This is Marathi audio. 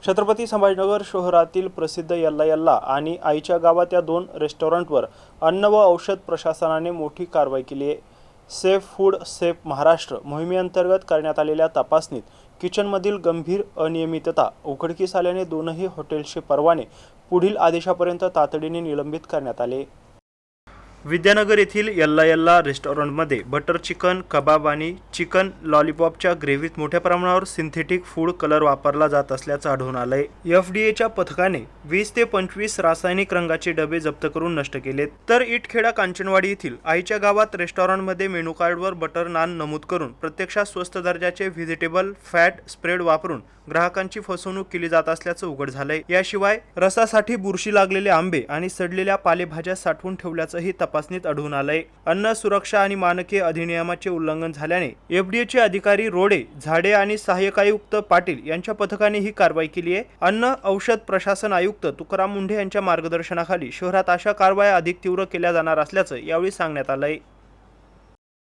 छत्रपती संभाजीनगर शहरातील प्रसिद्ध यल्ला यल्ला आणि आईच्या गावात या दोन रेस्टॉरंटवर अन्न व औषध प्रशासनाने मोठी कारवाई केली आहे। सेफ फूड सेफ महाराष्ट्र मोहिमेअंतर्गत करण्यात आलेल्या तपासणीत किचनमधील गंभीर अनियमितता उघडकीस आल्याने दोनही हॉटेल्सचे परवाने पुढील आदेशापर्यंत तातडीने निलंबित करण्यात आले। विद्यानगर येथील यल्ला यल्ला रेस्टॉरंटमध्ये बटर चिकन कबाब आणि चिकन लॉलीपॉपच्या ग्रेव्हीत मोठ्या प्रमाणावर सिंथेटिक फूड कलर वापरला जात असल्याचं आढळून आलंय। एफडीएच्या पथकाने 20 ते 25 रासायनिक रंगाचे डबे जप्त करून नष्ट केलेत। तर इटखेडा कांचनवाडी येथील आईच्या गावात रेस्टॉरंटमध्ये मेनू कार्डवर बटर नान नमूद करून प्रत्यक्षात स्वस्त दर्जाचे व्हेजिटेबल फॅट स्प्रेड वापरून ग्राहकांची फसवणूक केली जात असल्याचं उघड झालंय। याशिवाय रसासाठी बुरशी लागलेले आंबे आणि सडलेल्या पालेभाज्या साठवून ठेवल्याचंही तपासणीत आढळून आलंय। अन्न सुरक्षा आणि मानके अधिनियमाचे उल्लंघन झाल्याने एफडीएचे अधिकारी रोडे झाडे आणि सहाय्यक आयुक्त पाटील यांच्या पथकाने ही कारवाई केली आहे। अन्न औषध प्रशासन आयुक्त तुकाराम मुंढे यांच्या मार्गदर्शनाखाली शहरात अशा कारवाया अधिक तीव्र केल्या जाणार असल्याचं यावेळी सांगण्यात आलंय।